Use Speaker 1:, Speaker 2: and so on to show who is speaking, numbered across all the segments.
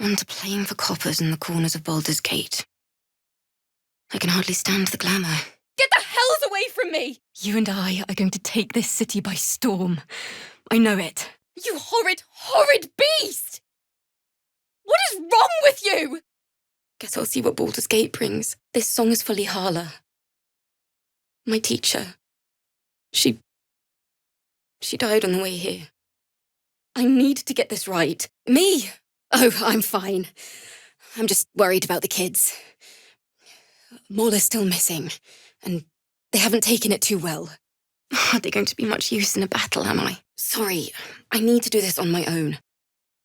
Speaker 1: and playing for coppers in the corners of Baldur's Gate. I can hardly stand the glamour.
Speaker 2: Get the hells away from me! You and I are going to take this city by storm. I know it. You horrid, horrid beast! What is wrong with you?
Speaker 1: Guess I'll see what Baldur's Gate brings. This song is for Lihala. My teacher. She died on the way here. I need to get this right. Me? Oh, I'm fine. I'm just worried about the kids. Moll is still missing, and they haven't taken it too well. Are they going to be much use in a battle, am I? Sorry, I need to do this on my own.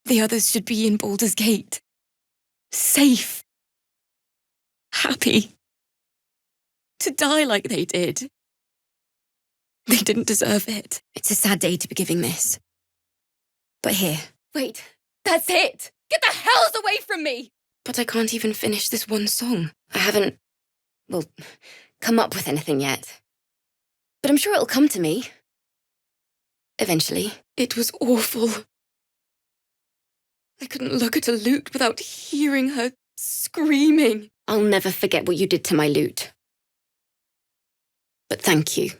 Speaker 1: The others should be in Baldur's Gate. Safe. Happy. To die like they did. They didn't deserve it. It's a sad day to be giving this. But here.
Speaker 2: Wait, that's it! Get the hells away from me!
Speaker 1: But I can't even finish this one song. I haven't, come up with anything yet. But I'm sure it'll come to me. Eventually. It was awful. I couldn't look at a lute without hearing her screaming. I'll never forget what you did to my lute. But thank you.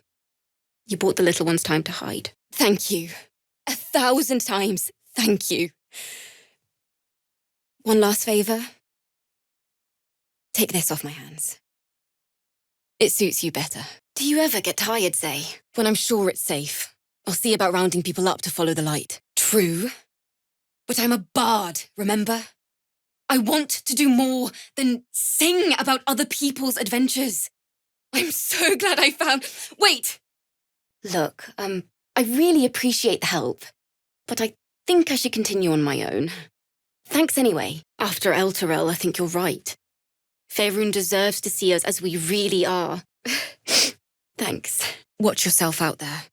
Speaker 1: You bought the little ones time to hide. Thank you. 1,000 times, thank you. One last favour. Take this off my hands. It suits you better. Do you ever get tired, Zay? When I'm sure it's safe. I'll see about rounding people up to follow the light. True. But I'm a bard, remember? I want to do more than sing about other people's adventures. I'm so glad I found... Wait! Look, I really appreciate the help, but I think I should continue on my own. Thanks anyway. After Elturel, I think you're right. Faerun deserves to see us as we really are. Thanks. Watch yourself out there.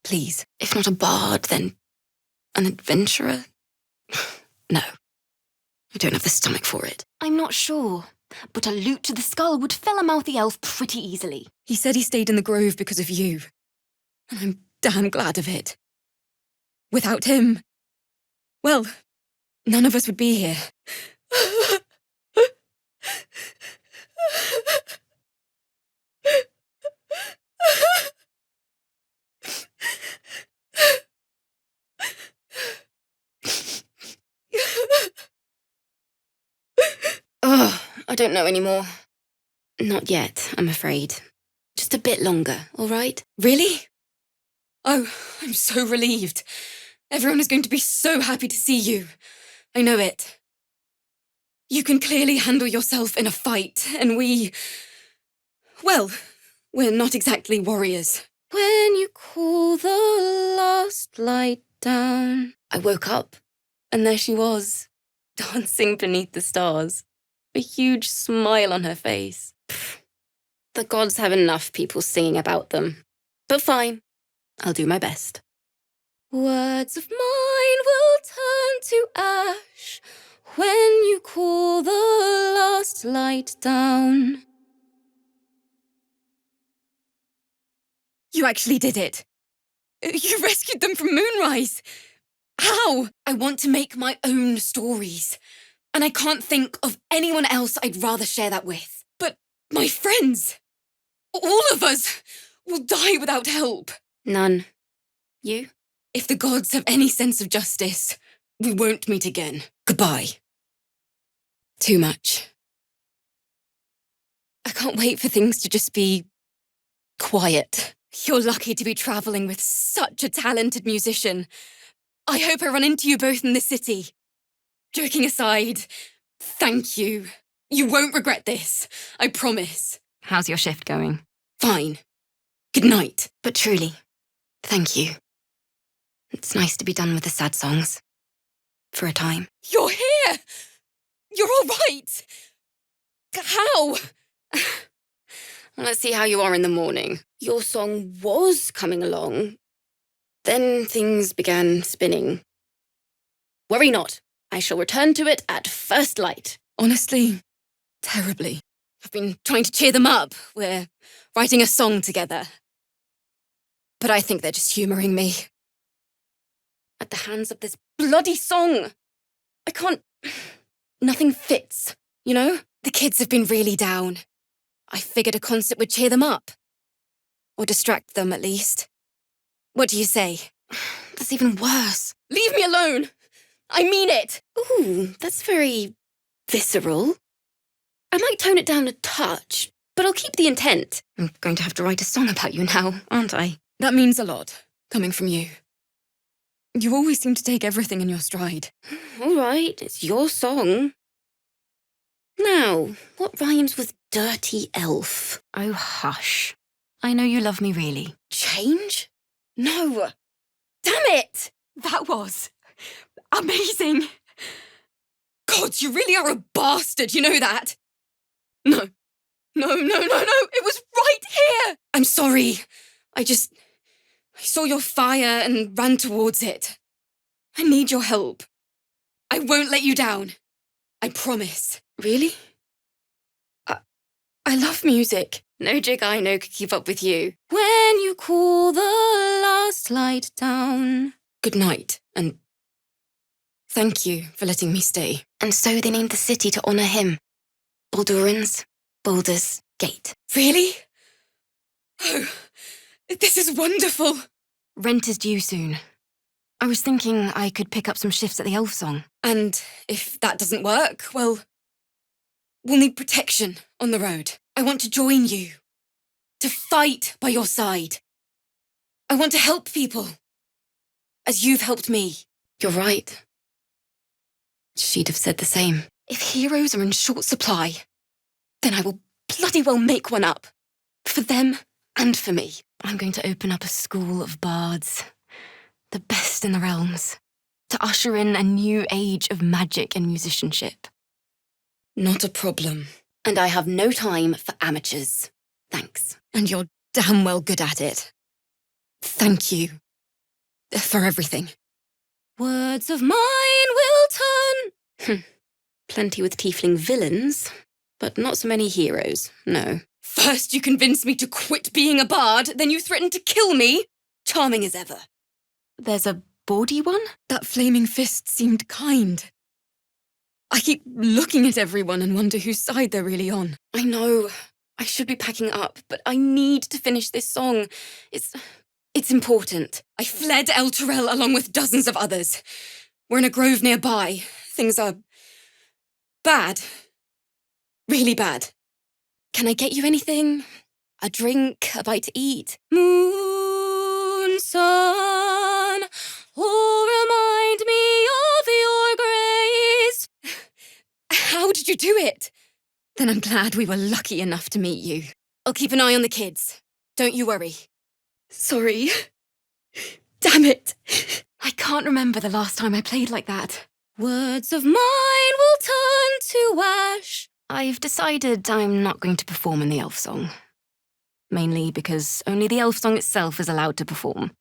Speaker 1: Please. If not a bard, then an adventurer? No. I don't have the stomach for it.
Speaker 2: I'm not sure, but a lute to the skull would fell a mouthy elf pretty easily.
Speaker 1: He said he stayed in the grove because of you. And I'm damn glad of it. Without him, well, none of us would be here. Oh, I don't know anymore. Not yet, I'm afraid. Just a bit longer, all right? Really? Oh, I'm so relieved. Everyone is going to be so happy to see you. I know it. You can clearly handle yourself in a fight, and we're not exactly warriors. When you call the last light down... I woke up, and there she was, dancing beneath the stars, a huge smile on her face. Pfft. The gods have enough people singing about them. But fine. I'll do my best. Words of mine will turn to ash when you call the last light down. You actually did it. You rescued them from Moonrise. How? I want to make my own stories. And I can't think of anyone else I'd rather share that with. But my friends, all of us, will die without help. None. You? If the gods have any sense of justice, we won't meet again. Goodbye. Too much. I can't wait for things to just be quiet. You're lucky to be traveling with such a talented musician. I hope I run into you both in the city. Joking aside, thank you. You won't regret this, I promise.
Speaker 2: How's your shift going?
Speaker 1: Fine. Good night. But truly, thank you. It's nice to be done with the sad songs. For a time. You're here! You're all right! How? Let's see how you are in the morning. Your song was coming along. Then things began spinning. Worry not. I shall return to it at first light. Honestly, terribly. I've been trying to cheer them up. We're writing a song together. But I think they're just humouring me. At the hands of this bloody song, I can't nothing fits, you know? The kids have been really down. I figured a concert would cheer them up. Or distract them, at least. What do you say?
Speaker 2: That's even worse.
Speaker 1: Leave me alone! I mean it! Ooh, that's very visceral. I might tone it down a touch, but I'll keep the intent.
Speaker 2: I'm going to have to write a song about you now, aren't I?
Speaker 1: That means a lot, coming from you. You always seem to take everything in your stride. All right, it's your song. Now, what rhymes with dirty elf?
Speaker 2: Oh, hush. I know you love me, really.
Speaker 1: Change? No! Damn it!
Speaker 2: That was amazing.
Speaker 1: God, you really are a bastard, you know that? No. It was right here! I'm sorry. I saw your fire and ran towards it. I need your help. I won't let you down. I promise. Really? I love music. No jig I know could keep up with you. When you call the last light down. Good night, and thank you for letting me stay.
Speaker 2: And so they named the city to honour him. Baldur's Gate.
Speaker 1: Really? Oh, this is wonderful.
Speaker 2: Rent is due soon. I was thinking I could pick up some shifts at the Elf Song.
Speaker 1: And if that doesn't work, well, we'll need protection on the road. I want to join you. To fight by your side. I want to help people. As you've helped me. You're right. She'd have said the same. If heroes are in short supply, then I will bloody well make one up. For them and for me.
Speaker 2: I'm going to open up a school of bards. The best in the realms. To usher in a new age of magic and musicianship.
Speaker 1: Not a problem. And I have no time for amateurs. Thanks. And you're damn well good at it. Thank you. For everything. Words of mine will turn. Plenty with tiefling villains, but not so many heroes, no. First you convinced me to quit being a bard, then you threatened to kill me. Charming as ever.
Speaker 2: There's a bawdy one?
Speaker 1: That flaming fist seemed kind. I keep looking at everyone and wonder whose side they're really on. I know. I should be packing up, but I need to finish this song. It's important. I fled El Terrell along with dozens of others. We're in a grove nearby. Things are bad. Really bad. Can I get you anything? A drink, a bite to eat? Moon, sun, oh, remind me of your grace. How did you do it? Then I'm glad we were lucky enough to meet you. I'll keep an eye on the kids. Don't you worry. Sorry. Damn it.
Speaker 2: I can't remember the last time I played like that.
Speaker 1: Words of mine will turn to ash.
Speaker 2: I've decided I'm not going to perform in the Elf Song. Mainly because only the Elf Song itself is allowed to perform.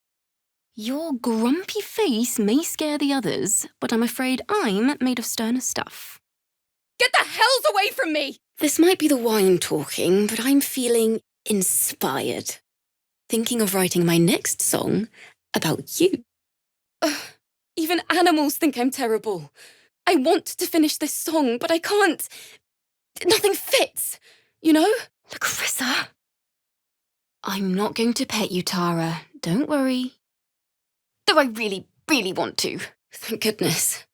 Speaker 2: Your grumpy face may scare the others, but I'm afraid I'm made of sterner stuff.
Speaker 1: Get the hells away from me! This might be the wine talking, but I'm feeling inspired. Thinking of writing my next song about you. Even animals think I'm terrible. I want to finish this song, but I can't. Nothing fits, you know?
Speaker 2: Larissa. I'm not going to pet you, Tara. Don't worry. Though I really, really want to.
Speaker 1: Thank goodness.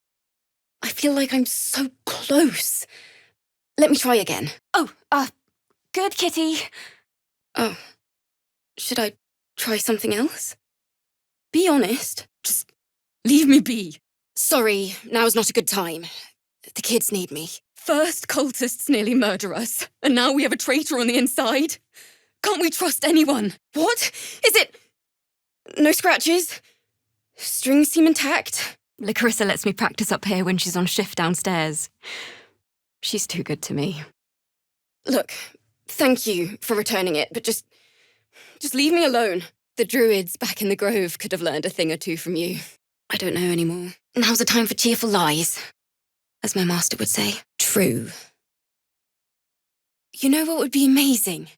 Speaker 1: I feel like I'm so close. Let me try again.
Speaker 2: Oh, good kitty.
Speaker 1: Oh, should I try something else? Be honest. Just leave me be. Sorry, now's not a good time. The kids need me. First cultists nearly murder us, and now we have a traitor on the inside. Can't we trust anyone? What? Is it... No scratches? Strings seem intact?
Speaker 2: Larissa lets me practice up here when she's on shift downstairs. She's too good to me.
Speaker 1: Look, thank you for returning it, but just leave me alone. The druids back in the grove could have learned a thing or two from you. I don't know anymore. Now's the time for cheerful lies, as my master would say. True. You know what would be amazing?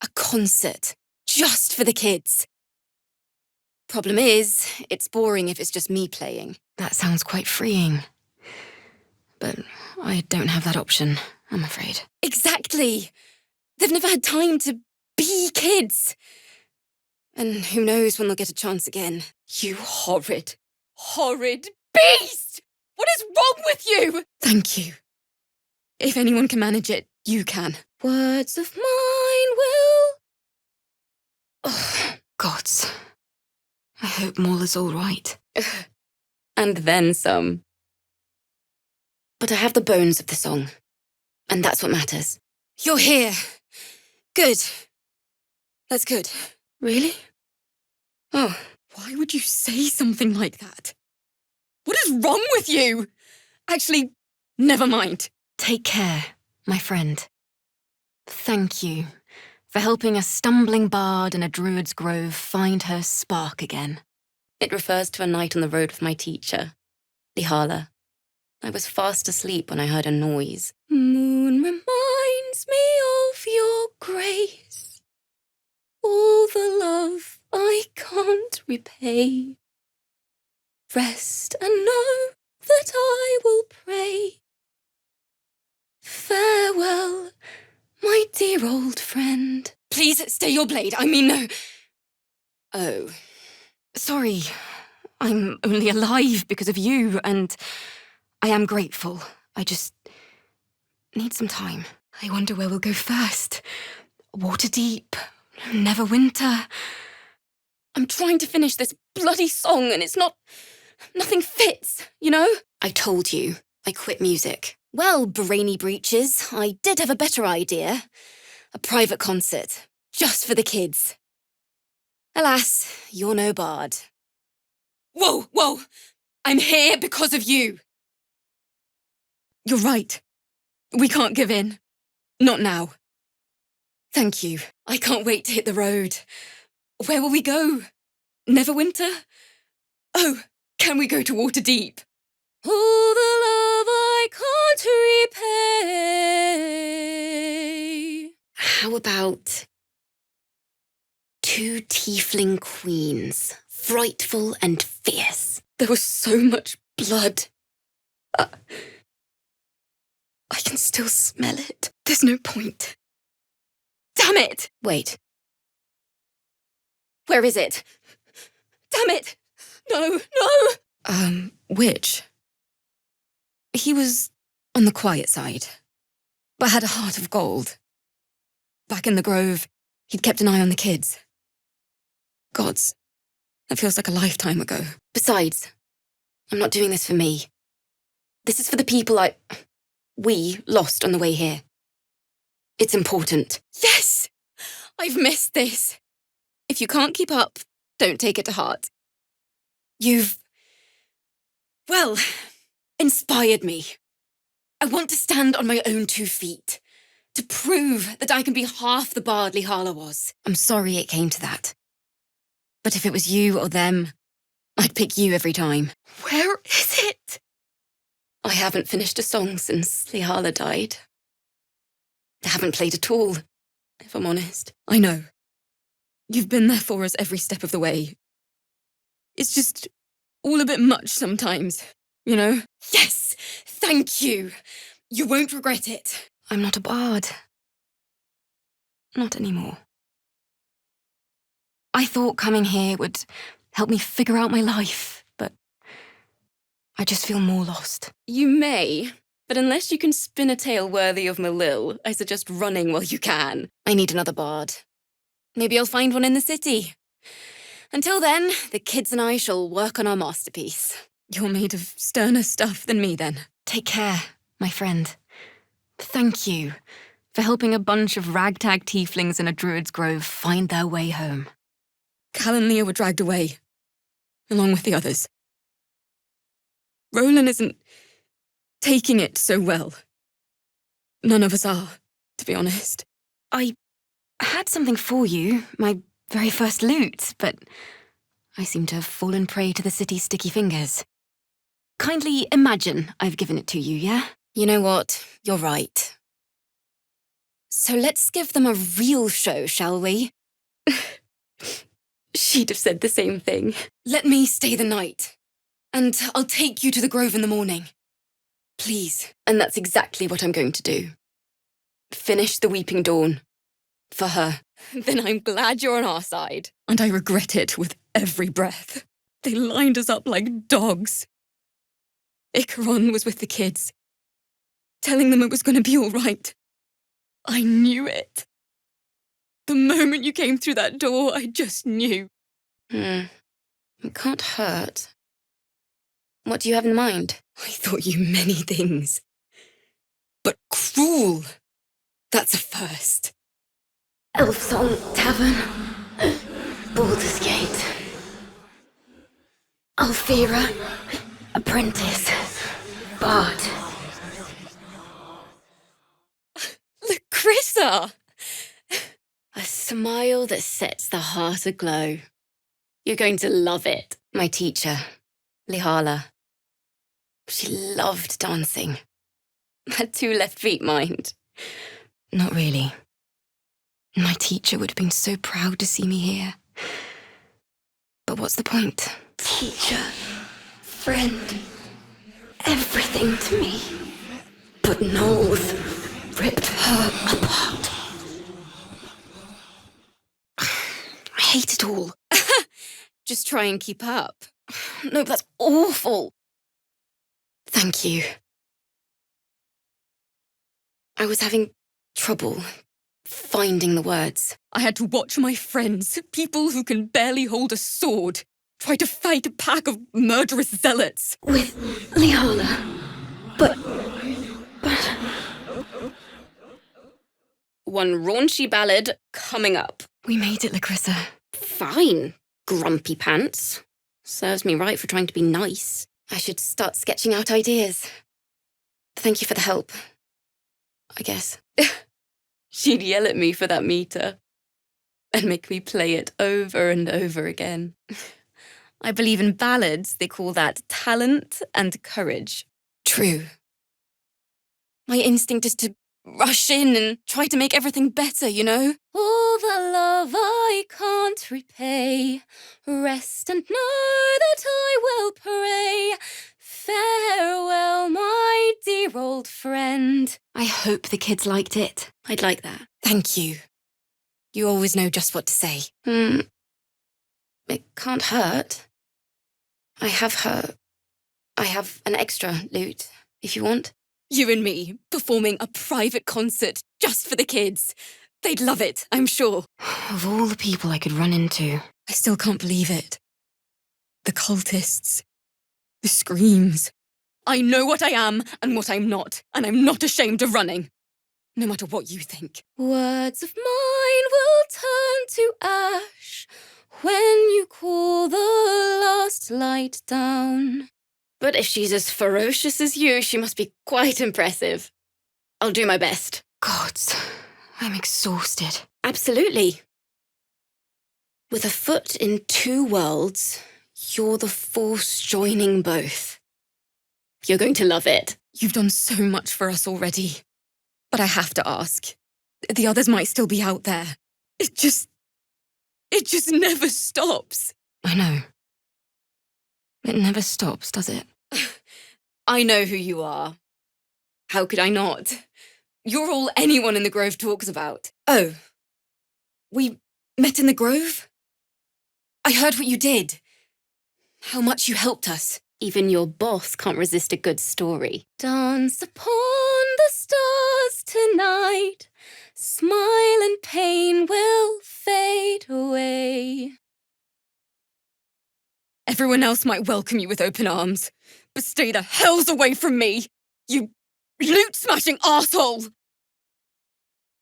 Speaker 1: A concert, just for the kids. Problem is, it's boring if it's just me playing.
Speaker 2: That sounds quite freeing. But I don't have that option, I'm afraid.
Speaker 1: Exactly! They've never had time to be kids. And who knows when they'll get a chance again. You horrid, horrid beast! What is wrong with you? Thank you. If anyone can manage it, you can. Words of mine will...
Speaker 2: Oh, gods. I hope Maula's all right.
Speaker 1: And then some. But I have the bones of the song. And that's what matters. You're here. Good. That's good. Really? Oh, why would you say something like that? What is wrong with you? Actually, never mind.
Speaker 2: Take care, my friend. Thank you for helping a stumbling bard in a druid's grove find her spark again.
Speaker 1: It refers to a night on the road with my teacher, Lihala. I was fast asleep when I heard a noise. Moon reminds me of your grace, all the love I can't repay. Rest and know that I will pray. Farewell, my dear old friend. Please stay your blade. I mean, no. Oh.
Speaker 2: Sorry, I'm only alive because of you, and I am grateful. I just need some time. I wonder where we'll go first. Waterdeep, Neverwinter.
Speaker 1: I'm trying to finish this bloody song and nothing fits, you know? I told you, I quit music. Well, brainy breeches, I did have a better idea. A private concert, just for the kids. Alas, you're no bard. Whoa! I'm here because of you. You're right. We can't give in. Not now. Thank you. I can't wait to hit the road. Where will we go? Neverwinter? Oh, can we go to Waterdeep? All the love I can't repay. How about 2 tiefling queens, frightful and fierce? There was so much blood. I can still smell it. There's no point. Damn it! Wait. Where is it? Damn it! No! Which? He was on the quiet side, but had a heart of gold. Back in the grove, he'd kept an eye on the kids. Gods, that feels like a lifetime ago. Besides, I'm not doing this for me. This is for the people we lost on the way here. It's important. Yes! I've missed this. If you can't keep up, don't take it to heart. You've, well, inspired me. I want to stand on my own 2 feet, to prove that I can be half the bard Lihala was. I'm sorry it came to that. But if it was you or them, I'd pick you every time. Where is it? I haven't finished a song since Lihala died. I haven't played at all, if I'm honest. I know. You've been there for us every step of the way. It's just all a bit much sometimes, you know? Yes! Thank you! You won't regret it.
Speaker 2: I'm not a bard. Not anymore. I thought coming here would help me figure out my life, but I just feel more lost.
Speaker 1: You may, but unless you can spin a tale worthy of Malil, I suggest running while you can. I need another bard. Maybe I'll find one in the city. Until then, the kids and I shall work on our masterpiece. You're made of sterner stuff than me, then.
Speaker 2: Take care, my friend. Thank you for helping a bunch of ragtag tieflings in a druid's grove find their way home.
Speaker 1: Cal and Leah were dragged away, along with the others. Roland isn't taking it so well. None of us are, to be honest.
Speaker 2: I had something for you, my very first loot, but I seem to have fallen prey to the city's sticky fingers. Kindly imagine I've given it to you, yeah?
Speaker 1: You know what? You're right. So let's give them a real show, shall we? She'd have said the same thing. Let me stay the night, and I'll take you to the grove in the morning. Please. And that's exactly what I'm going to do. Finish the Weeping Dawn. For her. Then I'm glad you're on our side. And I regret it with every breath. They lined us up like dogs. Icaron was with the kids, telling them it was going to be all right. I knew it. The moment you came through that door, I just knew. It can't hurt. What do you have in mind? I thought you many things. But cruel. That's a first.
Speaker 2: Elfsong Tavern. Baldur's Gate. Alfira. Apprentice. Bard.
Speaker 1: Lacrissa! A smile that sets the heart aglow. You're going to love it. My teacher, Lihala. She loved dancing. Had 2 left feet, mind.
Speaker 2: Not really. My teacher would have been so proud to see me here. But what's the point?
Speaker 3: Teacher, friend, everything to me. But Knowles ripped her apart.
Speaker 2: I hate it all.
Speaker 1: Just try and keep up. No, that's awful. Thank you. I was having trouble finding the words. I had to watch my friends, people who can barely hold a sword, try to fight a pack of murderous zealots.
Speaker 3: With Lihala. But...
Speaker 1: One raunchy ballad coming up.
Speaker 2: We made it, Lacrissa.
Speaker 1: Fine, grumpy pants. Serves me right for trying to be nice. I should start sketching out ideas. Thank you for the help. I guess. She'd yell at me for that meter and make me play it over and over again. I believe in ballads, they call that talent and courage. True. My instinct is to rush in and try to make everything better, you know? All the love I can't repay, rest and know that I will pray. Farewell, my dear old friend.
Speaker 2: I hope the kids liked it.
Speaker 1: I'd like that. Thank you. You always know just what to say. It can't hurt. I have an extra lute, if you want. You and me, performing a private concert just for the kids. They'd love it, I'm sure.
Speaker 2: Of all the people I could run into.
Speaker 1: I still can't believe it. The cultists. The screams. I know what I am and what I'm not, and I'm not ashamed of running. No matter what you think. Words of mine will turn to ash when you call the last light down. But if she's as ferocious as you, she must be quite impressive. I'll do my best.
Speaker 2: Gods, I'm exhausted.
Speaker 1: Absolutely. With a foot in 2 worlds, you're the force joining both. You're going to love it. You've done so much for us already. But I have to ask. The others might still be out there. It just never stops.
Speaker 2: I know. It never stops, does it?
Speaker 1: I know who you are. How could I not? You're all anyone in the Grove talks about. Oh, we met in the Grove? I heard what you did. How much you helped us. Even your boss can't resist a good story. Dance upon the stars tonight. Smile and pain will fade away. Everyone else might welcome you with open arms, but stay the hells away from me, you lute-smashing arsehole!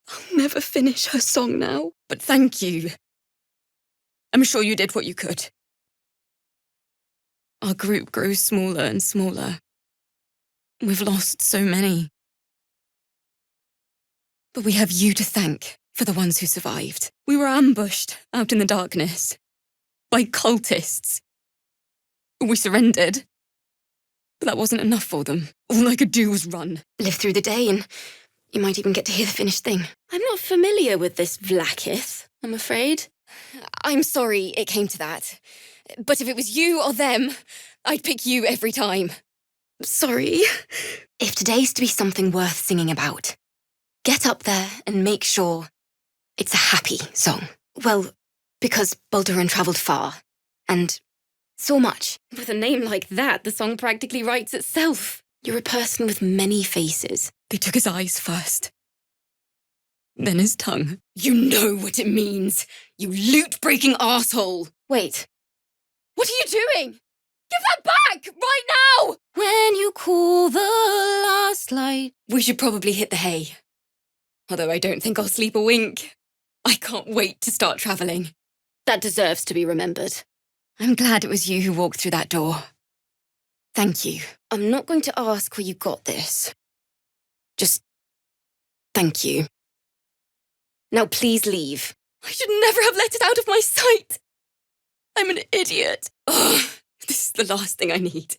Speaker 1: I'll never finish her song now, but thank you. I'm sure you did what you could. Our group grows smaller and smaller. We've lost so many. But we have you to thank for the ones who survived. We were ambushed out in the darkness by cultists. We surrendered. But that wasn't enough for them. All I could do was run. Live through the day and you might even get to hear the finished thing. I'm not familiar with this Vlaakith, I'm afraid. I'm sorry it came to that. But if it was you or them, I'd pick you every time. Sorry. If today's to be something worth singing about, get up there and make sure it's a happy song. Well, because Baldur travelled far, and so much. With a name like that, the song practically writes itself. You're a person with many faces. They took his eyes first. Then his tongue. You know what it means, you loot-breaking arsehole. Wait, what are you doing? Give that back, right now! When you call the last light. We should probably hit the hay. Although I don't think I'll sleep a wink. I can't wait to start travelling. That deserves to be remembered. I'm glad it was you who walked through that door. Thank you. I'm not going to ask where you got this. Just thank you. Now please leave. I should never have let it out of my sight. I'm an idiot. Oh, this is the last thing I need.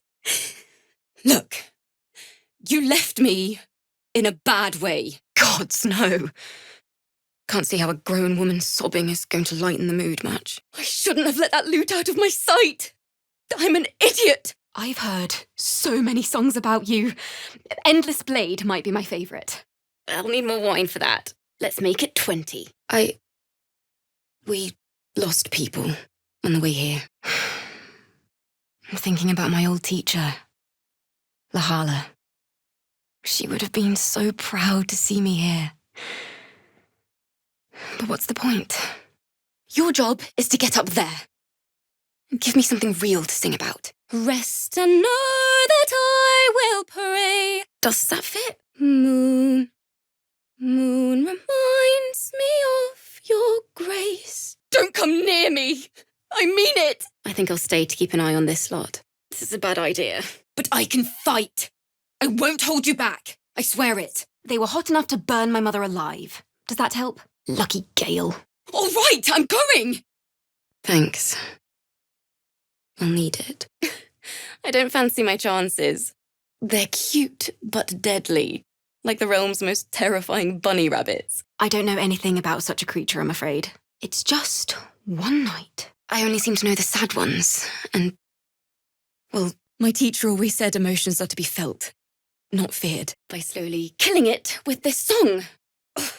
Speaker 1: Look, you left me in a bad way. Gods, no. Can't see how a grown woman sobbing is going to lighten the mood much. I shouldn't have let that loot out of my sight. I'm an idiot.
Speaker 2: I've heard so many songs about you. Endless Blade might be my favourite.
Speaker 1: I'll need more wine for that. Let's make it 20. We lost people on the way here.
Speaker 2: I'm thinking about my old teacher, Lahala. She would have been so proud to see me here. But what's the point?
Speaker 1: Your job is to get up there. Give me something real to sing about. Rest and know that I will pray. Does that fit? Moon, moon reminds me of your grace. Don't come near me. I mean it. I think I'll stay to keep an eye on this lot. This is a bad idea. But I can fight. I won't hold you back. I swear it.
Speaker 2: They were hot enough to burn my mother alive. Does that help? Lucky Gale.
Speaker 1: All right, I'm going. Thanks. I'll need it. I don't fancy my chances. They're cute but deadly, like the realm's most terrifying bunny rabbits.
Speaker 2: I don't know anything about such a creature, I'm afraid. It's just one night.
Speaker 1: I only seem to know the sad ones, and... Well, my teacher always said emotions are to be felt, not feared, by slowly killing it with this song. Ugh.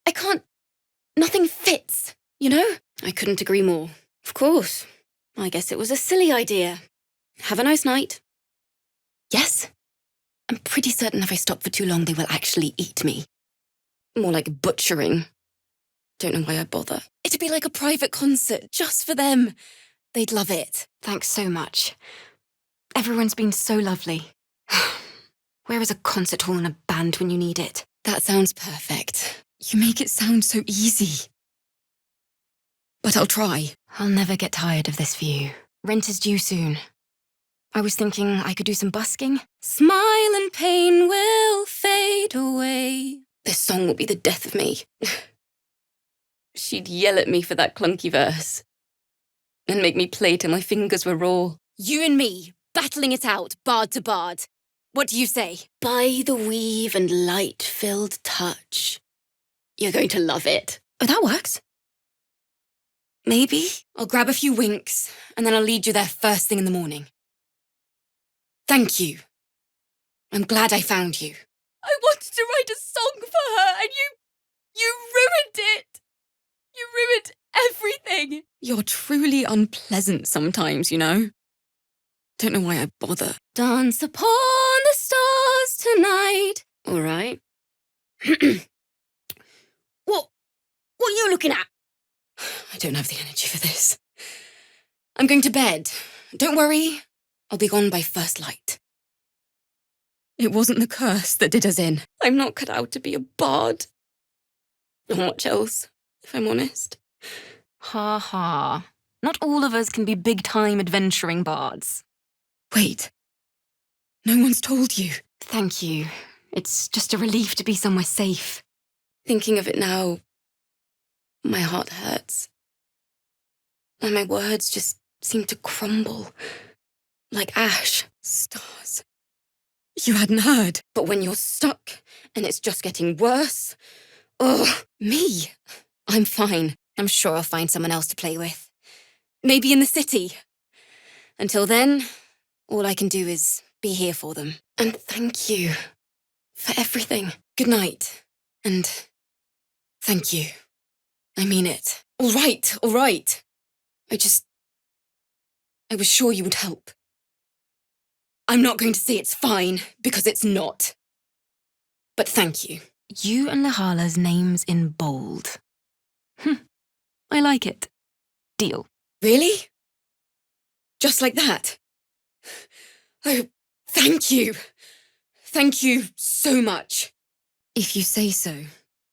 Speaker 1: I can't... Nothing fits, you know? I couldn't agree more. Of course. I guess it was a silly idea. Have a nice night. Yes? I'm pretty certain if I stop for too long, they will actually eat me. More like butchering. Don't know why I bother. It'd be like a private concert, just for them. They'd love it.
Speaker 2: Thanks so much. Everyone's been so lovely. Where is a concert hall and a band when you need it?
Speaker 1: That sounds perfect. You make it sound so easy. But I'll try.
Speaker 2: I'll never get tired of this view. Rent is due soon. I was thinking I could do some busking.
Speaker 1: Smile and pain will fade away. This song will be the death of me. She'd yell at me for that clunky verse. And make me play till my fingers were raw. You and me, battling it out, bard to bard. What do you say? By the weave and light-filled touch. You're going to love it. Oh, that works. Maybe I'll grab a few winks, and then I'll lead you there first thing in the morning. Thank you. I'm glad I found you. I wanted to write a song for her, and you ruined it. You ruined everything. You're truly unpleasant sometimes, you know. Don't know why I bother. Dance upon the stars tonight. All right. What are you looking at? I don't have the energy for this. I'm going to bed. Don't worry. I'll be gone by first light. It wasn't the curse that did us in. I'm not cut out to be a bard. Not much else, if I'm honest.
Speaker 2: Ha ha. Not all of us can be big-time adventuring bards.
Speaker 1: Wait. No one's told you.
Speaker 2: Thank you. It's just a relief to be somewhere safe.
Speaker 1: Thinking of it now, my heart hurts. And my words just seem to crumble. Like ash. Stars. You hadn't heard. But when you're stuck, and it's just getting worse... Oh, me. I'm fine. I'm sure I'll find someone else to play with. Maybe in the city. Until then, all I can do is be here for them. And thank you for everything. Good night. And thank you. I mean it. All right. I was sure you would help. I'm not going to say it's fine, because it's not. But thank you.
Speaker 2: You and Lihala's names in bold. I like it. Deal.
Speaker 1: Really? Just like that? Oh, thank you. Thank you so much. If you say so.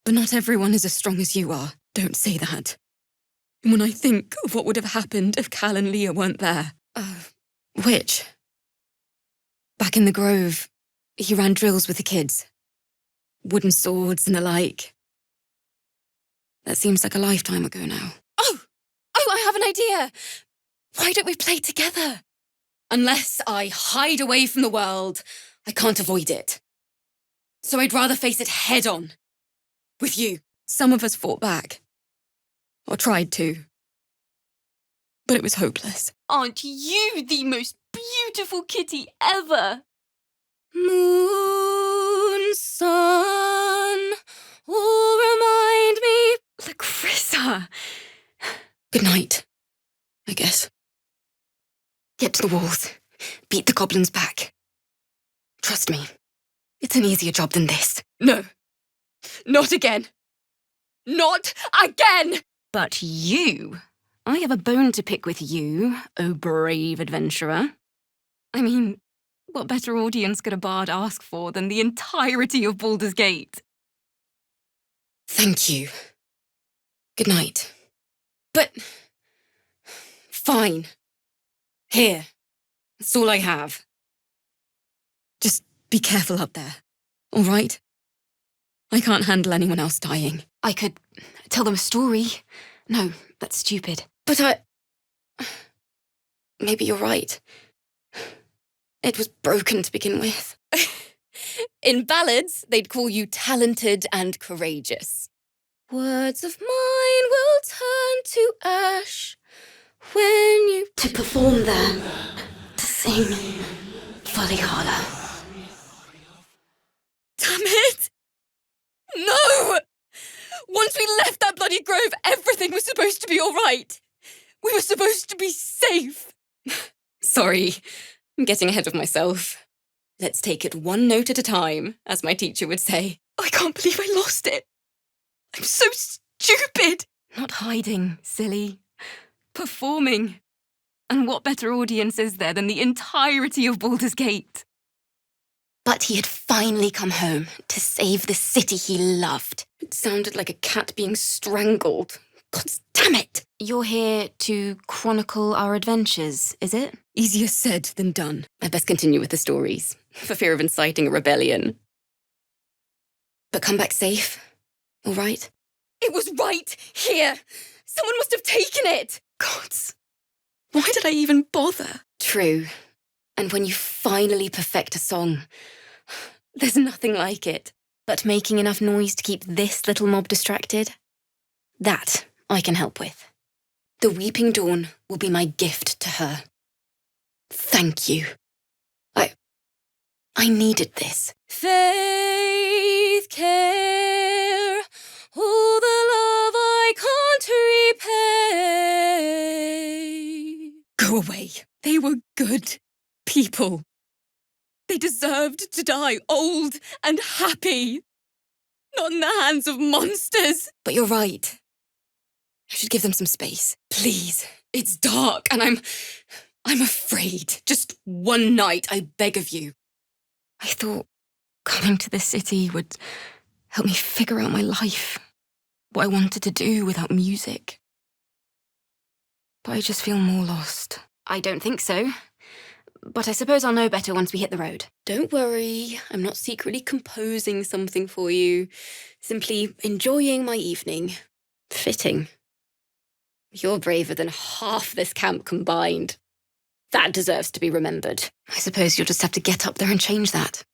Speaker 1: But not everyone is as strong as you are. Don't say that. When I think of what would have happened if Cal and Leah weren't there. Which? Back in the Grove, he ran drills with the kids. Wooden swords and the like. That seems like a lifetime ago now. Oh, I have an idea. Why don't we play together? Unless I hide away from the world, I can't avoid it. So I'd rather face it head on. With you. Some of us fought back. Or tried to. But it was hopeless.
Speaker 2: Aren't you the most beautiful kitty ever?
Speaker 1: Moon, sun, all remind me.
Speaker 2: Larissa!
Speaker 1: Good night, I guess. Get to the walls. Beat the goblins back. Trust me, it's an easier job than this. No. Not again. Not again!
Speaker 2: But you... I have a bone to pick with you, oh brave adventurer. I mean, what better audience could a bard ask for than the entirety of Baldur's Gate?
Speaker 1: Thank you. Good night. But... fine. Here. That's all I have. Just be careful up there, all right? I can't handle anyone else dying.
Speaker 2: I could tell them a story. No, that's stupid.
Speaker 1: But maybe you're right. It was broken to begin with. In ballads, they'd call you talented and courageous. Words of mine will turn to ash when you...
Speaker 3: To perform there. To sing. For Lihala.
Speaker 1: Damn it! No! Once we left that bloody grove, everything was supposed to be all right. We were supposed to be safe. Sorry, I'm getting ahead of myself. Let's take it one note at a time, as my teacher would say. I can't believe I lost it. I'm so stupid.
Speaker 2: Not hiding, silly. Performing. And what better audience is there than the entirety of Baldur's Gate?
Speaker 1: But he had finally come home to save the city he loved. It sounded like a cat being strangled. God damn it!
Speaker 2: You're here to chronicle our adventures, is it?
Speaker 1: Easier said than done. I best continue with the stories, for fear of inciting a rebellion. But come back safe, all right? It was right here! Someone must have taken it! Gods, why did I even bother? True. And when you finally perfect a song, there's nothing like it. But making enough noise to keep this little mob distracted? That I can help with. The Weeping Dawn will be my gift to her. Thank you. I needed this. Faith, care, all the love I can't repay. Go away. They were good people. They deserved to die old and happy. Not in the hands of monsters. But you're right. I should give them some space. Please. It's dark and I'm afraid. Just one night, I beg of you.
Speaker 2: I thought coming to this city would help me figure out my life, what I wanted to do without music. But I just feel more lost. I don't think so. But I suppose I'll know better once we hit the road.
Speaker 1: Don't worry, I'm not secretly composing something for you. Simply enjoying my evening. Fitting. You're braver than half this camp combined. That deserves to be remembered.
Speaker 2: I suppose you'll just have to get up there and change that.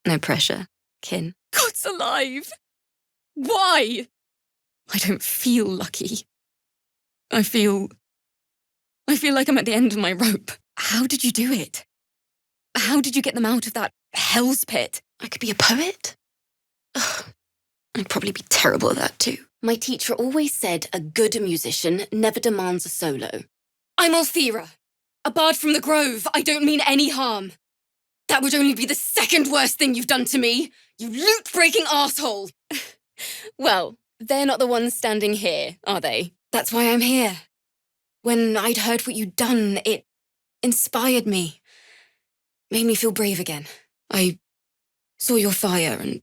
Speaker 2: No pressure, kin.
Speaker 1: God's alive! Why? I don't feel lucky. I feel like I'm at the end of my rope. How did you do it? How did you get them out of that hell's pit?
Speaker 3: I could be a poet? Ugh, I'd probably be terrible at that too.
Speaker 1: My teacher always said a good musician never demands a solo. I'm Alfira, a bard from the Grove. I don't mean any harm. That would only be the second worst thing you've done to me, you loot-breaking arsehole. Well, they're not the ones standing here, are they? That's why I'm here. When I'd heard what you'd done, it inspired me. Made me feel brave again. I saw your fire and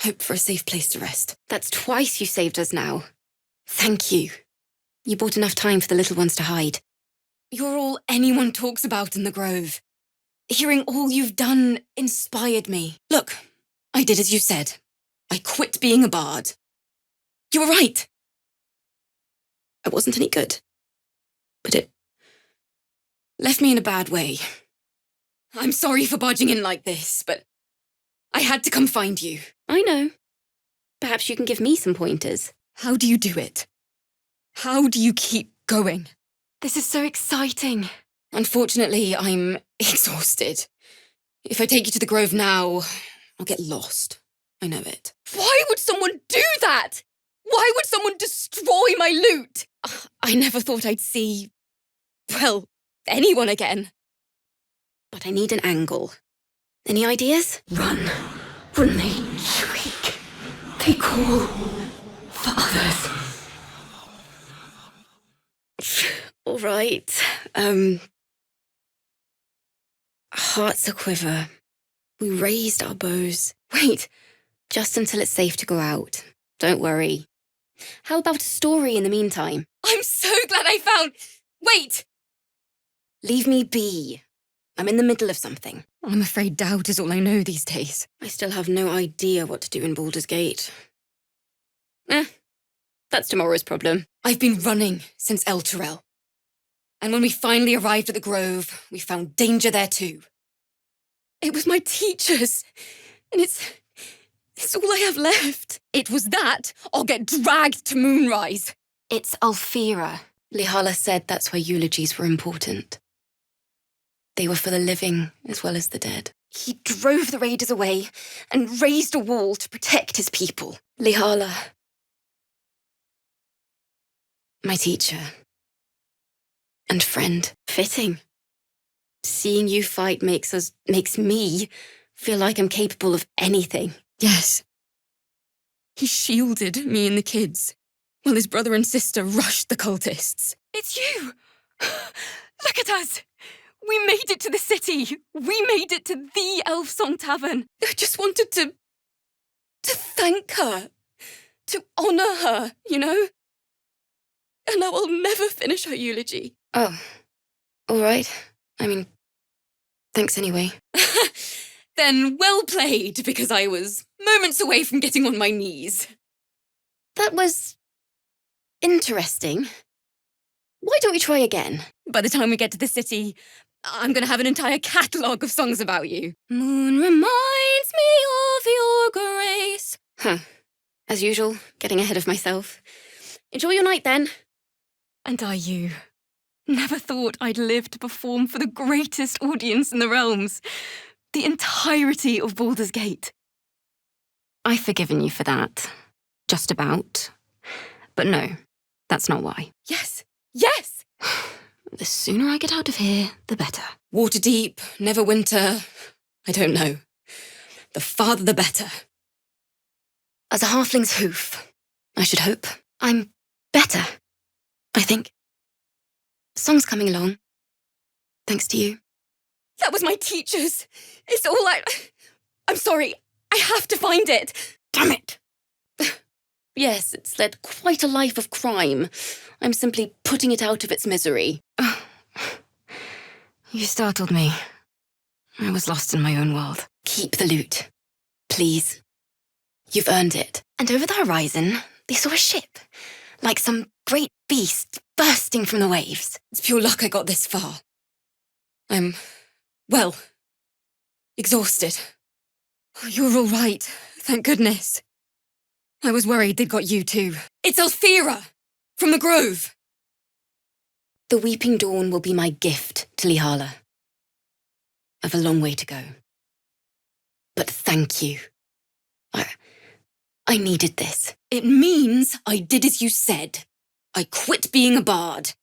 Speaker 1: hoped for a safe place to rest. That's twice you saved us now. Thank you. You bought enough time for the little ones to hide. You're all anyone talks about in the Grove. Hearing all you've done inspired me. Look, I did as you said. I quit being a bard. You were right. I wasn't any good. But it left me in a bad way. I'm sorry for barging in like this, but I had to come find you.
Speaker 3: I know. Perhaps you can give me some pointers.
Speaker 1: How do you do it? How do you keep going?
Speaker 2: This is so exciting.
Speaker 1: Unfortunately, I'm exhausted. If I take you to the Grove now, I'll get lost. I know it. Why would someone do that? Why would someone destroy my loot? I never thought I'd see, well, anyone again.
Speaker 3: But I need an angle. Any ideas? Run. When they shriek, they call for others.
Speaker 1: All right. Hearts a quiver. We raised our bows. Wait, just until it's safe to go out. Don't worry. How about a story in the meantime? I'm so glad I found... Wait! Leave me be. I'm in the middle of something. I'm afraid doubt is all I know these days. I still have no idea what to do in Baldur's Gate. That's tomorrow's problem. I've been running since El Turel. And when we finally arrived at the Grove, we found danger there too. It was my teachers, and it's all I have left. It was that, or get dragged to Moonrise.
Speaker 2: It's Alfira.
Speaker 1: Lihala said that's why eulogies were important. They were for the living as well as the dead. He drove the raiders away and raised a wall to protect his people. Lihala, my teacher and friend. Fitting. Seeing you fight makes me feel like I'm capable of anything. Yes. He shielded me and the kids, while his brother and sister rushed the cultists. It's you! Look at us! We made it to the city! We made it to the Elfsong Tavern! I just wanted to thank her. To honour her, you know? And now I'll never finish her eulogy. Oh, all right. I mean, thanks anyway. Then well played, because I was moments away from getting on my knees. That was interesting. Why don't we try again? By the time we get to the city, I'm going to have an entire catalogue of songs about you. Moon reminds me of your grace. As usual, getting ahead of myself. Enjoy your night then. And are you? Never thought I'd live to perform for the greatest audience in the realms. The entirety of Baldur's Gate.
Speaker 2: I've forgiven you for that. Just about. But no, that's not why.
Speaker 1: Yes! Yes!
Speaker 2: The sooner I get out of here, the better.
Speaker 1: Waterdeep, Neverwinter, I don't know. The farther the better. As a halfling's hoof, I should hope. I'm better, I think. Song's coming along. Thanks to you. That was my teacher's. It's all I'm sorry. I have to find it. Damn it. Yes, it's led quite a life of crime. I'm simply putting it out of its misery.
Speaker 2: You startled me. I was lost in my own world.
Speaker 1: Keep the loot, please. You've earned it. And over the horizon, they saw a ship, like some great beast bursting from the waves. It's pure luck I got this far. I'm, well, exhausted. You're all right, thank goodness. I was worried they'd got you too. It's Alfira, from the Grove. The Weeping Dawn will be my gift to Lihala. I've a long way to go. But thank you. I needed this. It means I did as you said. I quit being a bard.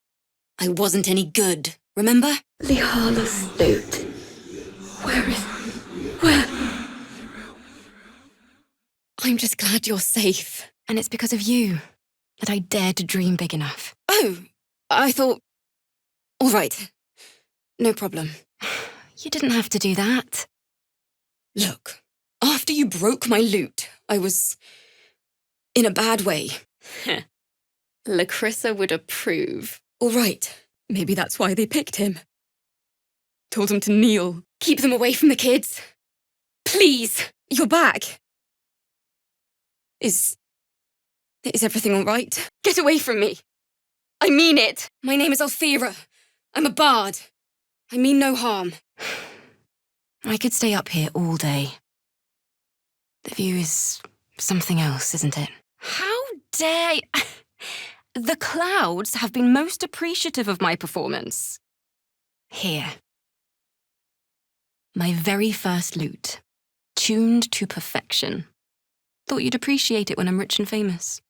Speaker 1: I wasn't any good, remember?
Speaker 3: Lihala's lute. Where?
Speaker 1: I'm just glad you're safe.
Speaker 2: And it's because of you that I dared to dream big enough.
Speaker 1: Oh, I thought... All right. No problem.
Speaker 2: You didn't have to do that.
Speaker 1: Look, after you broke my lute, I was... in a bad way.
Speaker 3: Lacrissa would approve.
Speaker 1: All right. Maybe that's why they picked him. Told him to kneel. Keep them away from the kids. Please, you're back. Is everything all right? Get away from me. I mean it. My name is Alfira. I'm a bard. I mean no harm.
Speaker 2: I could stay up here all day. The view is something else, isn't it? How dare... The clouds have been most appreciative of my performance. Here. My very first lute, tuned to perfection. Thought you'd appreciate it when I'm rich and famous.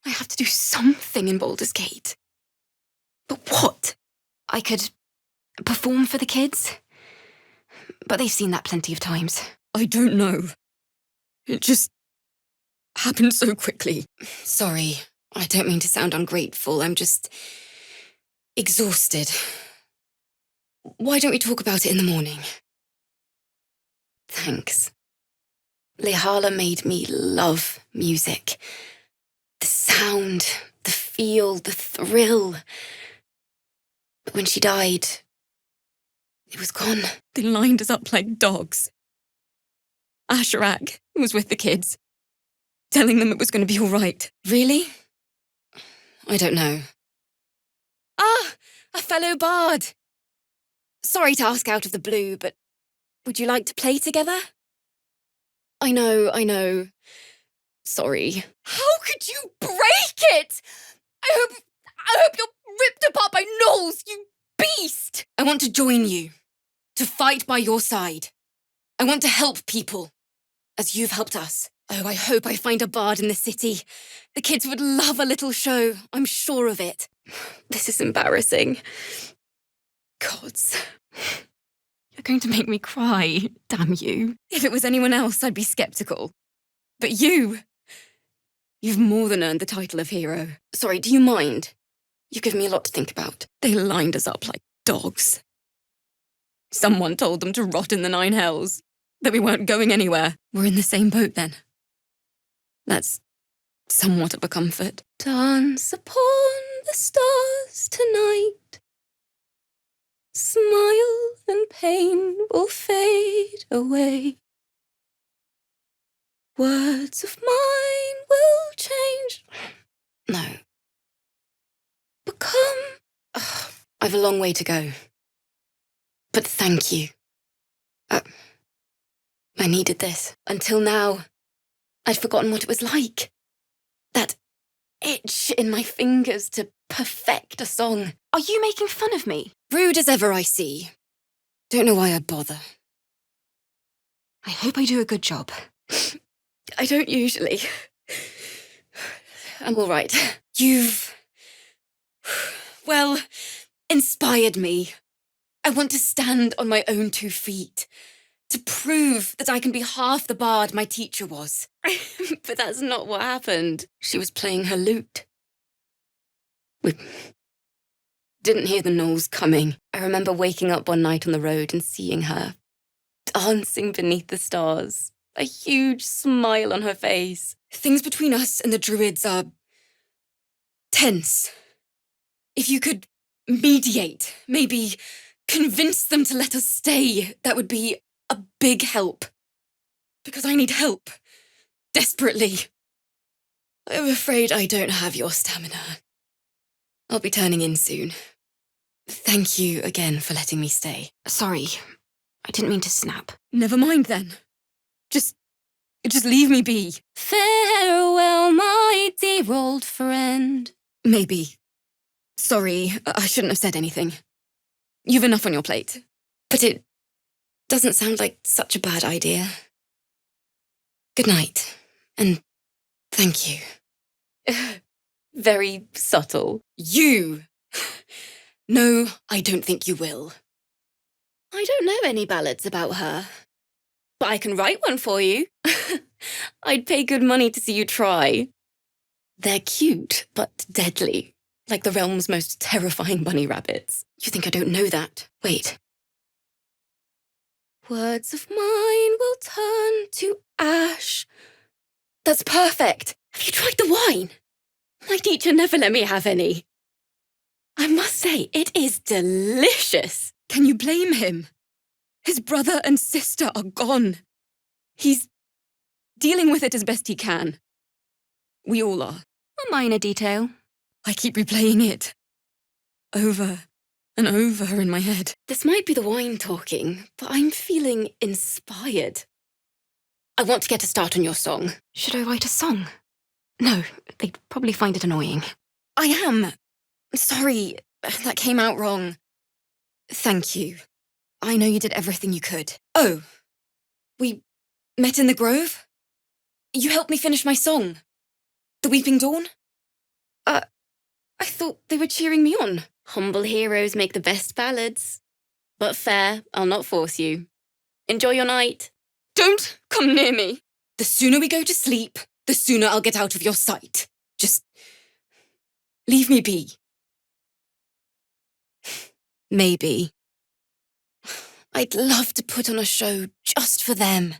Speaker 1: I have to do something in Baldur's Gate. But what?
Speaker 2: I could perform for the kids, but they've seen that plenty of times.
Speaker 1: I don't know. It just happened so quickly. Sorry, I don't mean to sound ungrateful. I'm just exhausted. Why don't we talk about it in the morning? Thanks. Lihala made me love music. The sound, the feel, the thrill. But when she died, it was gone. They lined us up like dogs. Asherak was with the kids, telling them it was going to be all right. Really? I don't know. Ah, a fellow bard. Sorry to ask out of the blue, but would you like to play together? I know. Sorry. How could you break it? I hope you're ripped apart by gnolls, you beast! I want to join you, to fight by your side. I want to help people, as you've helped us. Oh, I hope I find a bard in the city. The kids would love a little show, I'm sure of it. This is embarrassing. Gods.
Speaker 2: You're going to make me cry, damn you.
Speaker 1: If it was anyone else, I'd be skeptical. But you've more than earned the title of hero. Sorry, do you mind? You give me a lot to think about. They lined us up like dogs. Someone told them to rot in the nine hells, that we weren't going anywhere. We're in the same boat then. That's somewhat of a comfort. Dance upon the stars tonight. Smile and pain will fade away. Words of mine will change. No. Become... I've a long way to go. But thank you. I needed this. Until now, I'd forgotten what it was like. That itch in my fingers to perfect a song.
Speaker 2: Are you making fun of me?
Speaker 1: Rude as ever, I see. Don't know why I bother.
Speaker 2: I hope I do a good job.
Speaker 1: I don't usually. I'm all right. You've... well, inspired me. I want to stand on my own 2 feet. To prove that I can be half the bard my teacher was. But that's not what happened. She was playing her lute. We didn't hear the gnolls coming. I remember waking up one night on the road and seeing her dancing beneath the stars. A huge smile on her face. Things between us and the druids are tense. If you could mediate, maybe convince them to let us stay, that would be a big help. Because I need help. Desperately. I'm afraid I don't have your stamina. I'll be turning in soon. Thank you again for letting me stay.
Speaker 2: Sorry, I didn't mean to snap.
Speaker 1: Never mind then. Just leave me be. Farewell, my dear old friend. Maybe. Sorry, I shouldn't have said anything. You've enough on your plate. But it doesn't sound like such a bad idea. Good night, and thank you.
Speaker 2: Very subtle.
Speaker 1: You! No, I don't think you will.
Speaker 3: I don't know any ballads about her, but I can write one for you.
Speaker 2: I'd pay good money to see you try.
Speaker 1: They're cute, but deadly, like the realm's most terrifying bunny rabbits. You think I don't know that? Wait. Words of mine will turn to ash. That's perfect.
Speaker 3: Have you tried the wine? My teacher never let me have any.
Speaker 1: I must say, it is delicious. Can you blame him? His brother and sister are gone. He's dealing with it as best he can. We all are.
Speaker 2: A minor detail.
Speaker 1: I keep replaying it over and over in my head.
Speaker 3: This might be the wine talking, but I'm feeling inspired. I want to get a start on your song.
Speaker 2: Should I write a song? No, they'd probably find it annoying.
Speaker 1: I am. Sorry, that came out wrong. Thank you. I know you did everything you could. Oh, we met in the grove? You helped me finish my song. The Weeping Dawn?
Speaker 3: I thought they were cheering me on. Humble heroes make the best ballads. But fair, I'll not force you. Enjoy your night.
Speaker 1: Don't come near me. The sooner we go to sleep, the sooner I'll get out of your sight. Just leave me be. Maybe. I'd love to put on a show just for them.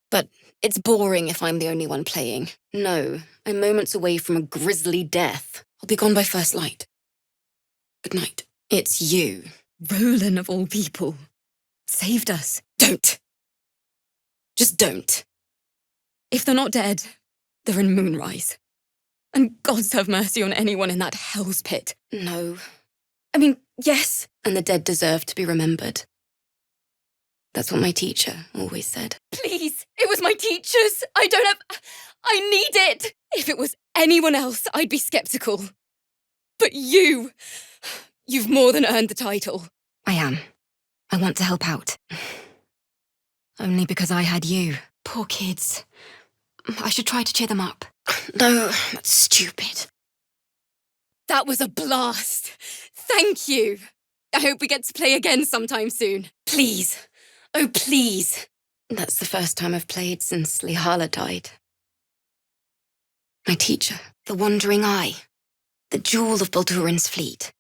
Speaker 1: But it's boring if I'm the only one playing.
Speaker 3: No, I'm moments away from a grisly death.
Speaker 1: I'll be gone by first light. Good night. It's you, Roland of all people. Saved us. Don't. Just don't. If they're not dead, they're in Moonrise. And God's have mercy on anyone in that hell's pit.
Speaker 3: No.
Speaker 1: I mean, yes.
Speaker 3: And the dead deserve to be remembered. That's what my teacher always said.
Speaker 1: Please, it was my teacher's. I need it. If it was anyone else, I'd be skeptical. But you've more than earned the title.
Speaker 2: I am. I want to help out. Only because I had you. Poor kids. I should try to cheer them up.
Speaker 3: No, that's stupid.
Speaker 1: That was a blast. Thank you. I hope we get to play again sometime soon. Please. Oh, please.
Speaker 3: That's the first time I've played since Lihala died. My teacher, the Wandering Eye, the jewel of Baldurin's fleet.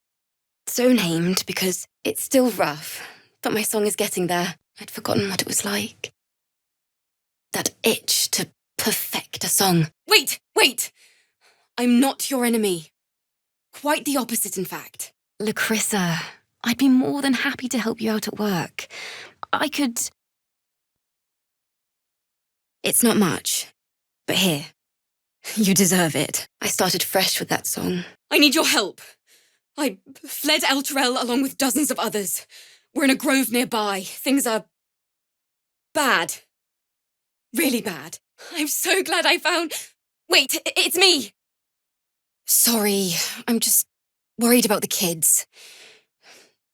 Speaker 3: So named because it's still rough, but my song is getting there. I'd forgotten what it was like. That itch to perfect a song.
Speaker 1: Wait! I'm not your enemy. Quite the opposite, in fact.
Speaker 2: Lacrissa, I'd be more than happy to help you out at work. I could...
Speaker 1: It's not much, but here. You deserve it.
Speaker 3: I started fresh with that song.
Speaker 1: I need your help. I fled Elturel along with dozens of others. We're in a grove nearby. Things are... bad. Really bad. I'm so glad I found... Wait, it's me! Sorry, I'm just worried about the kids.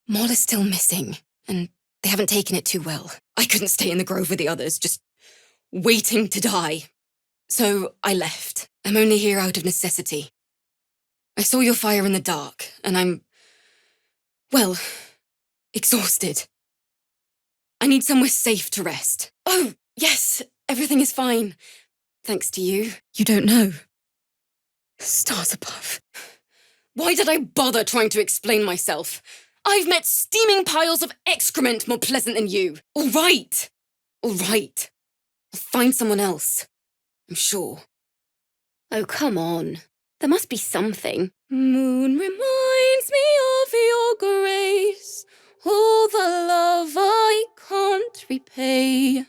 Speaker 1: Moll is still missing, and they haven't taken it too well. I couldn't stay in the grove with the others, just waiting to die. So I left. I'm only here out of necessity. I saw your fire in the dark, and I'm... well, exhausted. I need somewhere safe to rest. Oh, yes, everything is fine. Thanks to you. You don't know. Stars above. Why did I bother trying to explain myself? I've met steaming piles of excrement more pleasant than you. All right. I'll find someone else. I'm sure.
Speaker 3: Oh, come on. There must be something.
Speaker 1: Moon reminds me of your grace, all the love I can't repay.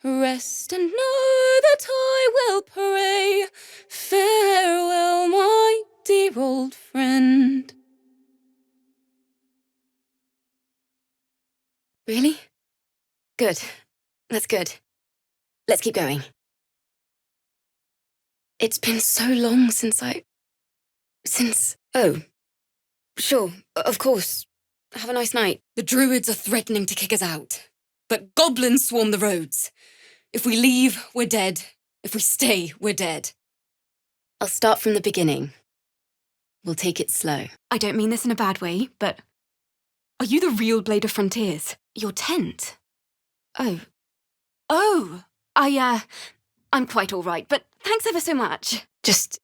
Speaker 1: Rest and know that I will pray. Farewell, my dear old friend.
Speaker 3: Really? Good. That's good. Let's keep going. It's been so long since Oh. Sure, of course. Have a nice night.
Speaker 1: The druids are threatening to kick us out. but goblins swarm the roads. If we leave, we're dead. If we stay, we're dead. I'll start from the beginning. We'll take it slow.
Speaker 2: I don't mean this in a bad way, but are you the real Blade of Frontiers? Your tent? Oh. Oh! I'm quite all right, but thanks ever so much.
Speaker 1: Just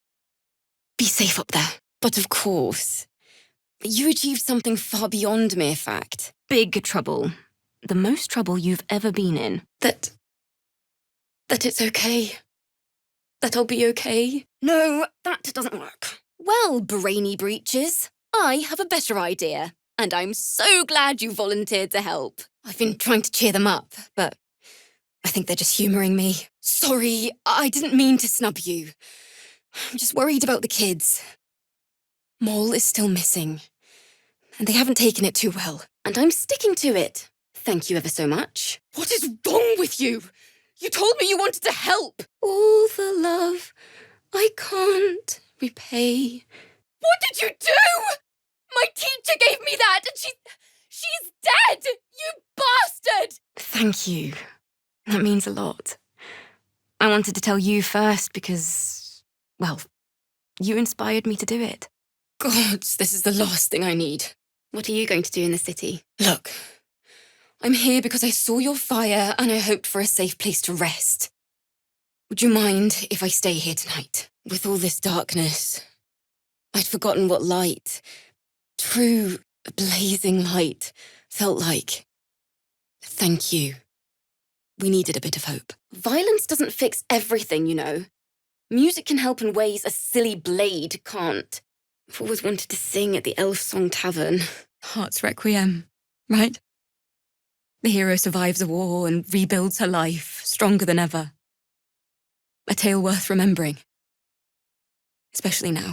Speaker 1: be safe up there. But of course, you achieved something far beyond mere fact.
Speaker 2: Big trouble. The most trouble you've ever been in.
Speaker 1: That it's okay. That I'll be okay. No, that doesn't work. Well, brainy breeches, I have a better idea. And I'm so glad you volunteered to help. I've been trying to cheer them up, but I think they're just humouring me. Sorry, I didn't mean to snub you. I'm just worried about the kids. Mole is still missing, and they haven't taken it too well. And I'm sticking to it. Thank you ever so much. What is wrong with you? You told me you wanted to help. All the love I can't repay. What did you do? My teacher gave me that, and she's dead! You bastard!
Speaker 2: Thank you. That means a lot. I wanted to tell you first because, well, you inspired me to do it.
Speaker 1: God, this is the last thing I need.
Speaker 3: What are you going to do in the city?
Speaker 1: Look, I'm here because I saw your fire and I hoped for a safe place to rest. Would you mind if I stay here tonight? With all this darkness, I'd forgotten what light, true blazing light, felt like. Thank you. We needed a bit of hope.
Speaker 3: Violence doesn't fix everything, you know. Music can help in ways a silly blade can't. I've always wanted to sing at the Elf Song Tavern.
Speaker 1: Heart's Requiem, right? The hero survives a war and rebuilds her life, stronger than ever. A tale worth remembering. Especially now.